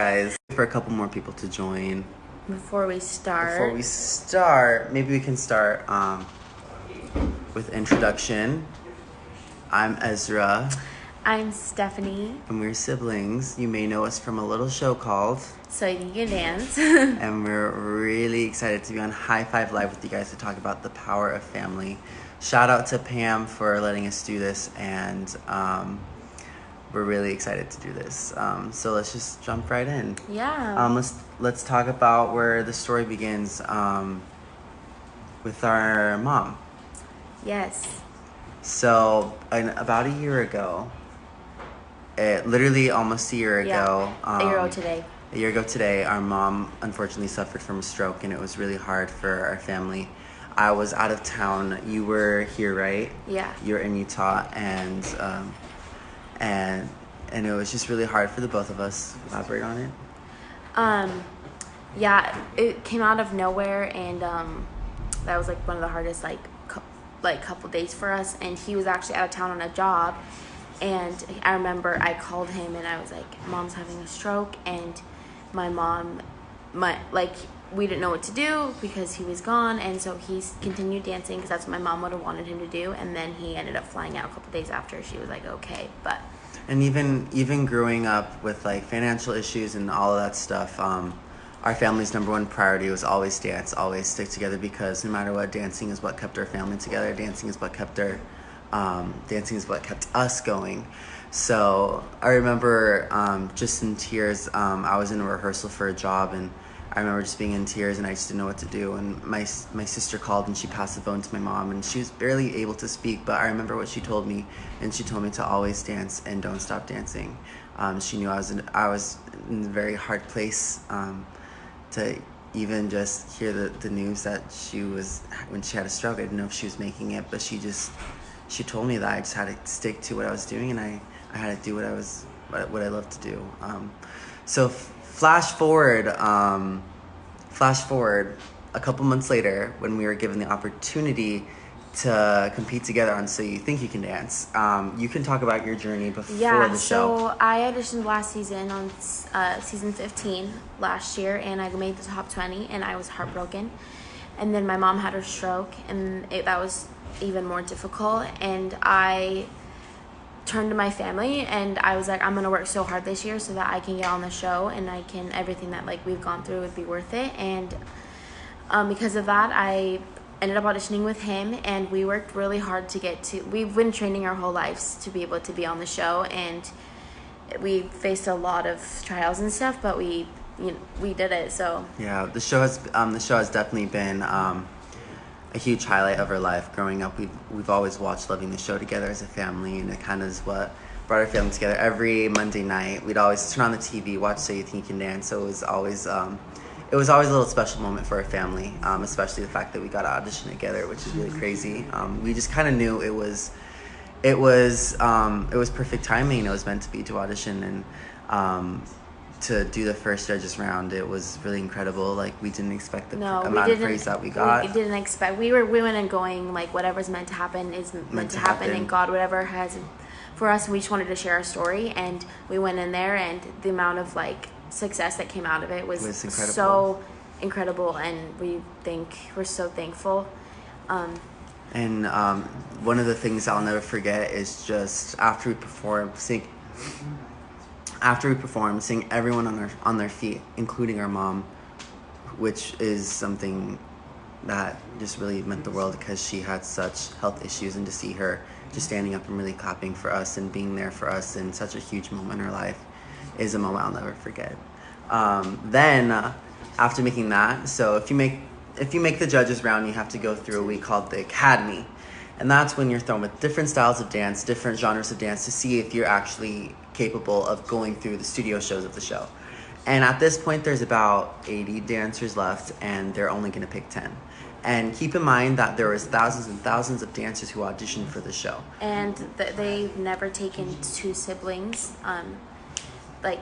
Guys, for a couple more people to join. Before we start, Maybe we can start with introduction. I'm Ezra, I'm Stephanie, and we're siblings. You may know us from a little show called so you can dance. and we're really excited to be on High Five Live with you guys to talk about the power of family. Shout out to Pam for letting us do this, and we're really excited to do this. So let's just jump right in. Yeah. Let's talk about where the story begins with our mom. Yes. So about a year ago, literally almost a year ago. A year ago today. A year ago today, our mom unfortunately suffered from a stroke, and it was really hard for our family. I was out of town. You were here, right? Yeah. You were in Utah, and it was just really hard for the both of us. Elaborate on it. Yeah, it came out of nowhere, and that was like one of the hardest couple days for us. And he was actually out of town on a job, and I remember I called him and I was like, "Mom's having a stroke," and we didn't know what to do because he was gone, and so he continued dancing because that's what my mom would have wanted him to do. And then he ended up flying out a couple days after. She was like, "Okay," but. And even growing up with like financial issues and all of that stuff, our family's number one priority was always dance, always stick together, because no matter what, dancing is what kept our family together. Dancing is what kept us going. So I remember just in tears. I was in a rehearsal for a job, and I remember just being in tears, and I just didn't know what to do. And my sister called, and she passed the phone to my mom, and she was barely able to speak, but I remember what she told me, and she told me to always dance and don't stop dancing. She knew I was in a very hard place, to even just hear the news that when she had a stroke. I didn't know if she was making it, but she told me that I just had to stick to what I was doing, and I had to do what I love to do. So flash forward a couple months later, when we were given the opportunity to compete together on So You Think You Can Dance. You can talk about your journey before the show. So I auditioned last season on season 15 last year, and I made the top 20, and I was heartbroken. And then my mom had her stroke, and that was even more difficult. And I turned to my family, and I was like, I'm gonna work so hard this year so that I can get on the show, and everything that we've gone through would be worth it. And because of that, I ended up auditioning with him, and we worked really hard we've been training our whole lives to be able to be on the show, and we faced a lot of trials and stuff, but we did it. So yeah, the show has definitely been a huge highlight of our life. Growing up, we've always watched Loving the Show together as a family, and it kind of is what brought our family together. Every Monday night, we'd always turn on the TV, watch So You Think You Can Dance. So it was always a little special moment for our family, especially the fact that we got to audition together, which is really crazy. We just kind of knew it was perfect timing. It was meant to be to audition, and to do the first judges round, it was really incredible. We didn't expect the amount of praise that we got. We didn't expect. We went in going whatever's meant to happen is meant to happen, and God, whatever has for us, we just wanted to share our story, and we went in there, and the amount of success that came out of it was incredible. So incredible, and we're so thankful. And one of the things I'll never forget is just after we performed, seeing everyone on their feet, including our mom, which is something that just really meant the world, because she had such health issues, and to see her just standing up and really clapping for us and being there for us in such a huge moment in her life is a moment I'll never forget. Then after making that, so if you make the judges round, you have to go through a week called the Academy. And that's when you're thrown with different styles of dance, different genres of dance, to see if you're actually capable of going through the studio shows of the show. And at this point, there's about 80 dancers left, and they're only going to pick 10. And keep in mind that there was thousands and thousands of dancers who auditioned for the show. And they've never taken two siblings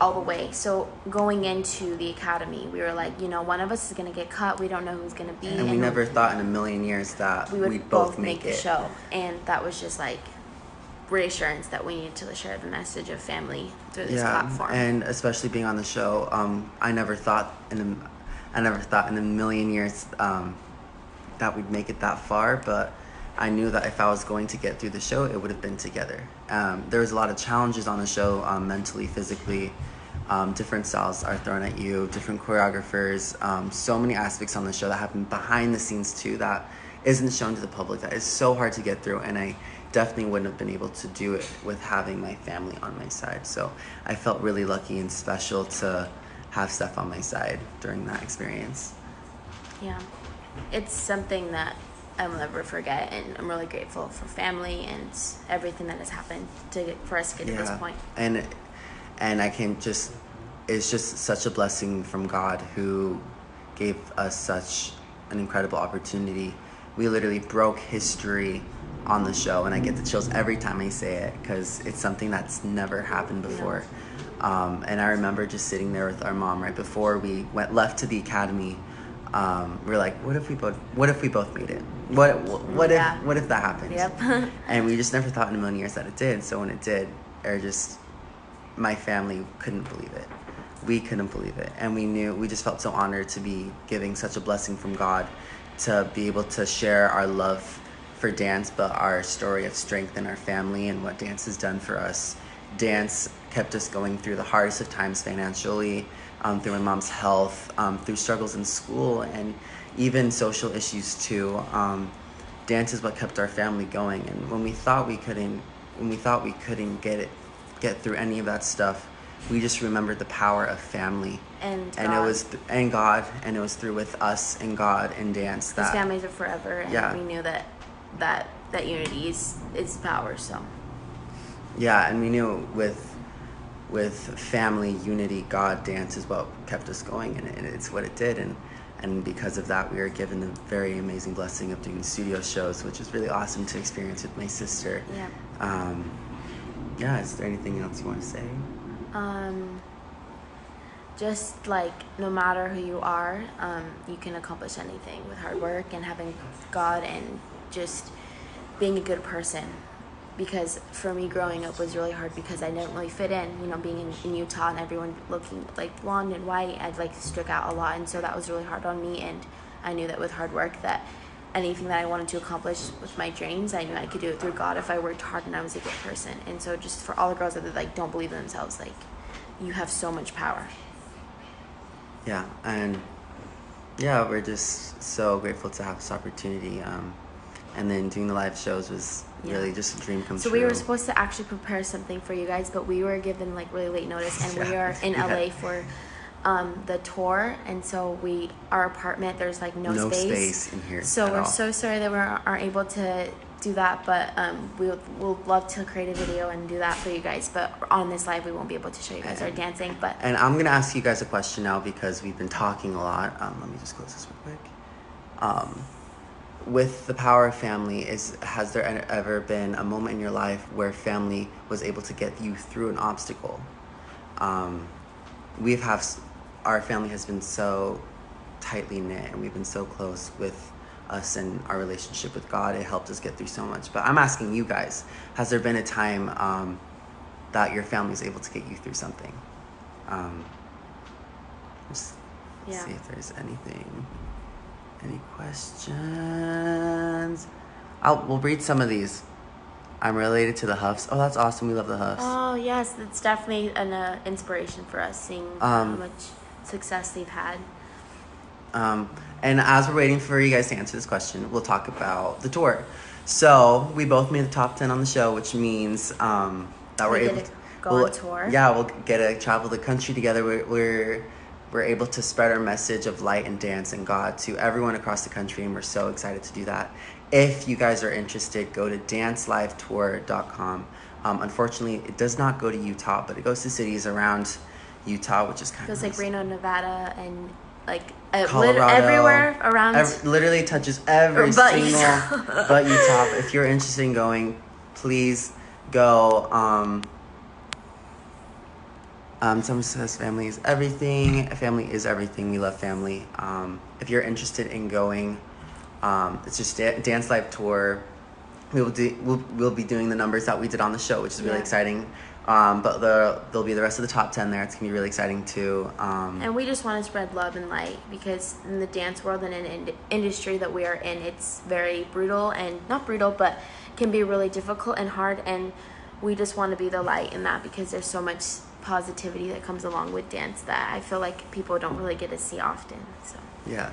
all the way. So going into the Academy, we were like, one of us is going to get cut. We don't know who's going to be. And we never thought in a million years that we'd both make the it. show. And that was just reassurance that we need to share the message of family through this platform. And especially being on the show, I never thought in a million years that we'd make it that far, but I knew that if I was going to get through the show, it would have been together. There was a lot of challenges on the show, mentally, physically. Different styles are thrown at you, different choreographers, so many aspects on the show that happen behind the scenes too that isn't shown to the public, that is so hard to get through, and I definitely wouldn't have been able to do it with having my family on my side. So I felt really lucky and special to have Steph on my side during that experience. Yeah, it's something that I'll never forget, and I'm really grateful for family and everything that has happened for us to get to this point. And I can just, it's just such a blessing from God who gave us such an incredible opportunity. We literally broke history on the show, and I get the chills every time I say it because it's something that's never happened before. And I remember just sitting there with our mom right before we left to the academy. We were like, what if we both made it? What if that happened? Yep. And we just never thought in a million years that it did. So when it did, my family couldn't believe it. We couldn't believe it. And we just felt so honored to be giving such a blessing from God, to be able to share our love for dance, but our story of strength in our family and what dance has done for us. Dance kept us going through the hardest of times financially, through my mom's health, through struggles in school, and even social issues too. Dance is what kept our family going. And when we thought we couldn't get through any of that stuff, we just remembered the power of family and God, and it was through with us and God and dance that families are forever, and we knew that unity is power. So and we knew with family, unity, God, dance is what kept us going, and it's what it did. And because of that, we were given the very amazing blessing of doing studio shows, which was really awesome to experience with my sister. Is there anything else you want to say? Just like, no matter who you are, you can accomplish anything with hard work and having God and just being a good person. Because for me, growing up was really hard because I didn't really fit in, being in Utah and everyone looking like blonde and white, I'd like stuck out a lot, and so that was really hard on me. And I knew that with hard work, that anything that I wanted to accomplish with my dreams, I knew I could do it through God if I worked hard and I was a good person. And so just for all the girls that don't believe in themselves, you have so much power. We're just so grateful to have this opportunity. And then doing the live shows was really just a dream come true. So we were supposed to actually prepare something for you guys, but we were given really late notice, and we are in LA for the tour, and so our apartment, there's no space in here. So we're so sorry that we aren't able to do that, but we'll love to create a video and do that for you guys. But on this live, we won't be able to show you guys our dancing. And I'm gonna ask you guys a question now because we've been talking a lot. Let me just close this real quick. With the power of family, has there ever been a moment in your life where family was able to get you through an obstacle? Our family has been so tightly knit, and we've been so close with us and our relationship with God. It helped us get through so much. But I'm asking you guys, has there been a time that your family was able to get you through something? See if there's anything. Any questions? We'll read some of these. I'm related to the Huffs. Oh, that's awesome. We love the Huffs. Oh, yes. It's definitely an inspiration for us, seeing how much success they've had. And as we're waiting for you guys to answer this question, we'll talk about the tour. So we both made the top 10 on the show, which means that we're able to go on tour. Yeah, we'll get to travel the country together. We're able to spread our message of light and dance and God to everyone across the country, and we're so excited to do that. If you guys are interested, go to dancelivetour.com. Unfortunately, it does not go to Utah, but it goes to cities around Utah, which is kind of nice. Reno, Nevada, and Colorado, everywhere around. Literally touches every single but Utah. If you're interested in going, please go. Someone says family is everything. Family is everything. We love family. If you're interested in going, it's just Dance Live Tour. we'll be doing the numbers that we did on the show, which is really exciting. But there'll be the rest of the top 10 there. It's gonna be really exciting too. And we just want to spread love and light, because in the dance world and in industry that we are in, it's very brutal, and not brutal, but can be really difficult and hard. And we just want to be the light in that, because there's so much positivity that comes along with dance that I feel like people don't really get to see often. So yeah.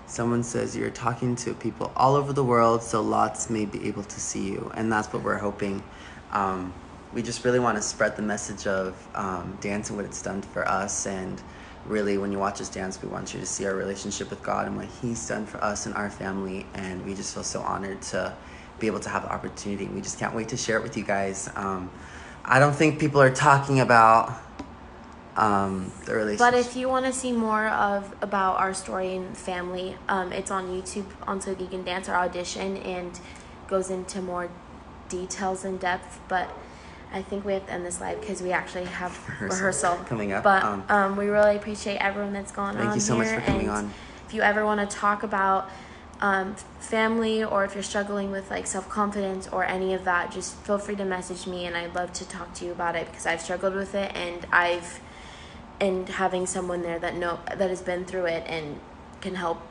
Someone says you're talking to people all over the world, so lots may be able to see you, and that's what we're hoping. We just really want to spread the message of dance and what it's done for us, and really when you watch us dance, we want you to see our relationship with God and what He's done for us and our family, and we just feel so honored to be able to have the opportunity. We just can't wait to share it with you guys. I don't think people are talking about the relationship. But if you want to see more about our story and family, it's on YouTube on So You Can Dance, our audition, and goes into more details in depth. But I think we have to end this live because we actually have rehearsal coming up. But we really appreciate everyone that's gone on here. Thank you so much for coming on. If you ever want to talk about family, or if you're struggling with like self-confidence or any of that, just feel free to message me, and I'd love to talk to you about it, because I've struggled with it, and having someone there that has been through it and can help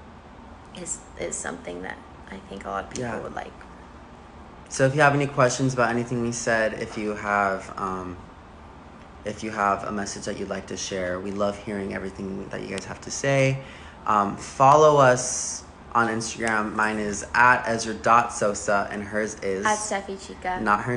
is something that I think a lot of people would like. So if you have any questions about anything we said, if you have a message that you'd like to share, we love hearing everything that you guys have to say. Follow us on Instagram. Mine is @Ezra.Sosa, and hers is @SyTYCD. Not her